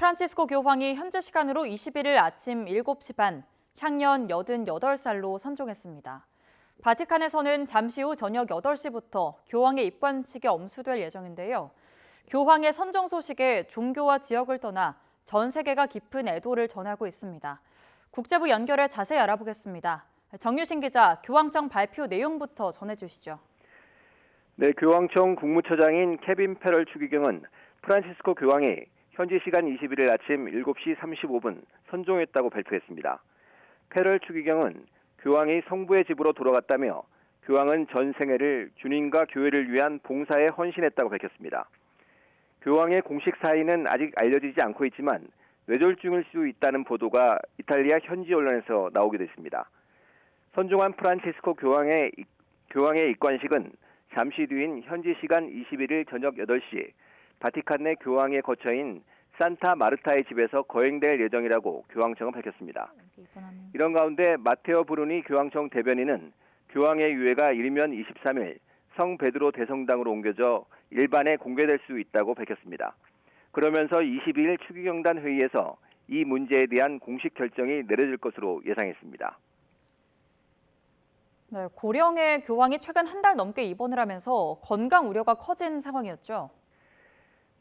프란치스코 교황이 현지 시간으로 21일 아침 7시 반, 향년 88살로 선종했습니다. 바티칸에서는 잠시 후 저녁 8시부터 교황의 입관식이 엄수될 예정인데요. 교황의 선정 소식에 종교와 지역을 떠나 전 세계가 깊은 애도를 전하고 있습니다. 국제부 연결해 자세히 알아보겠습니다. 정유신 기자, 교황청 발표 내용부터 전해주시죠. 네, 교황청 국무처장인 케빈 페럴 추기경은 프란치스코 교황이 현지 시간 21일 아침 7시 35분 선종했다고 발표했습니다. 페럴 추기경은 교황이 성부의 집으로 돌아갔다며 교황은 전 생애를 주님과 교회를 위한 봉사에 헌신했다고 밝혔습니다. 교황의 공식 사인은 아직 알려지지 않고 있지만 뇌졸중일 수 있다는 보도가 이탈리아 현지 언론에서 나오기도 했습니다. 선종한 프란치스코 교황의 입관식은 잠시 뒤인 현지 시간 21일 저녁 8시 바티칸 내 교황의 거처인 산타 마르타의 집에서 거행될 예정이라고 교황청은 밝혔습니다. 이런 가운데 마테오 브루니 교황청 대변인은 교황의 유해가 이르면 23일 성 베드로 대성당으로 옮겨져 일반에 공개될 수 있다고 밝혔습니다. 그러면서 22일 추기경단 회의에서 이 문제에 대한 공식 결정이 내려질 것으로 예상했습니다. 네, 고령의 교황이 최근 한 달 넘게 입원을 하면서 건강 우려가 커진 상황이었죠.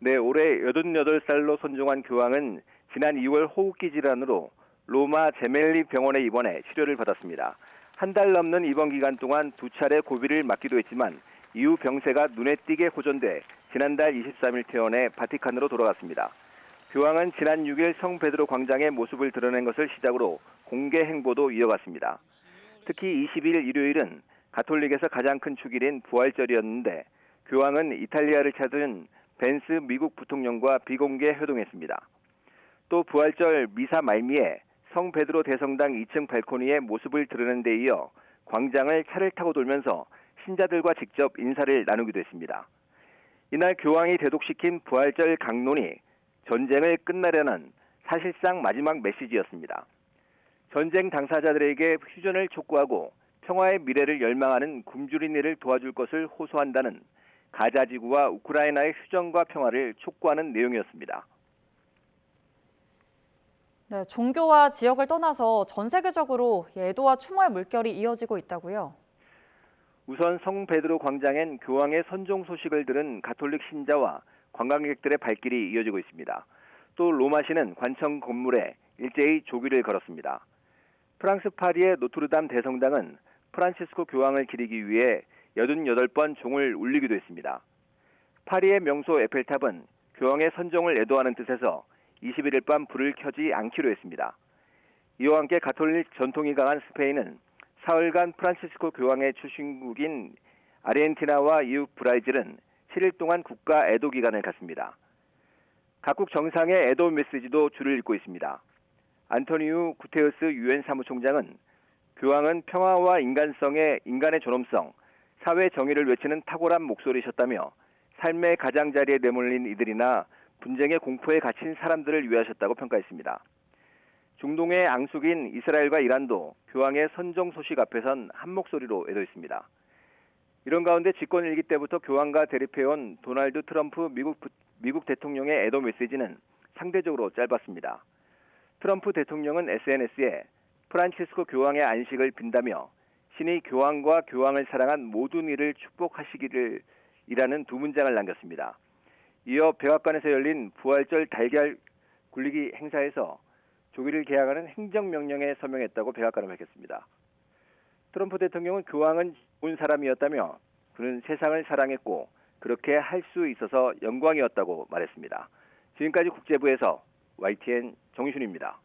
네, 올해 88살로 선종한 교황은 지난 2월 호흡기 질환으로 로마 제멜리 병원에 입원해 치료를 받았습니다. 한 달 넘는 입원 기간 동안 2차례 고비를 맞기도 했지만 이후 병세가 눈에 띄게 호전돼 지난달 23일 퇴원해 바티칸으로 돌아갔습니다. 교황은 지난 6일 성 베드로 광장의 모습을 드러낸 것을 시작으로 공개 행보도 이어갔습니다. 특히 20일 일요일은 가톨릭에서 가장 큰 축일인 부활절이었는데 교황은 이탈리아를 찾은 벤스 미국 부통령과 비공개 회동했습니다. 또 부활절 미사 말미에 성 베드로 대성당 2층 발코니에 모습을 드러낸 데 이어 광장을 차를 타고 돌면서 신자들과 직접 인사를 나누기도 했습니다. 이날 교황이 대독시킨 부활절 강론이 전쟁을 끝내려는 사실상 마지막 메시지였습니다. 전쟁 당사자들에게 휴전을 촉구하고 평화의 미래를 열망하는 굶주린 이를 도와줄 것을 호소한다는 가자 지구와 우크라이나의 휴전과 평화를 촉구하는 내용이었습니다. 네, 종교와 지역을 떠나서 전 세계적으로 애도와 추모의 물결이 이어지고 있다고요? 우선 성 베드로 광장엔 교황의 선종 소식을 들은 가톨릭 신자와 관광객들의 발길이 이어지고 있습니다. 또 로마시는 관청 건물에 일제히 조기를 걸었습니다. 프랑스 파리의 노트르담 대성당은 프란치스코 교황을 기리기 위해 88번 종을 울리기도 했습니다. 파리의 명소 에펠탑은 교황의 선종을 애도하는 뜻에서 21일 밤 불을 켜지 않기로 했습니다. 이와 함께 가톨릭 전통이 강한 스페인은 사흘간 프란치스코 교황의 출신국인 아르헨티나와 이웃 브라질은 7일 동안 국가 애도 기간을 갖습니다. 각국 정상의 애도 메시지도 줄을 잇고 있습니다. 안토니우 구테우스 유엔 사무총장은 교황은 평화와 인간의 존엄성, 사회 정의를 외치는 탁월한 목소리셨다며 삶의 가장자리에 내몰린 이들이나 분쟁의 공포에 갇힌 사람들을 위하셨다고 평가했습니다. 중동의 앙숙인 이스라엘과 이란도 교황의 선종 소식 앞에선 한 목소리로 애도했습니다. 이런 가운데 집권 일기 때부터 교황과 대립해온 도널드 트럼프 미국 대통령의 애도 메시지는 상대적으로 짧았습니다. 트럼프 대통령은 SNS에 프란치스코 교황의 안식을 빈다며 신이 교황과 교황을 사랑한 모든 이를 축복하시기를 이라는 두 문장을 남겼습니다. 이어 백악관에서 열린 부활절 달걀 굴리기 행사에서 조기를 개항하는 행정명령에 서명했다고 백악관은 밝혔습니다. 트럼프 대통령은 교황은 좋은 사람이었다며 그는 세상을 사랑했고 그렇게 할 수 있어서 영광이었다고 말했습니다. 지금까지 국제부에서 YTN 정유신입니다.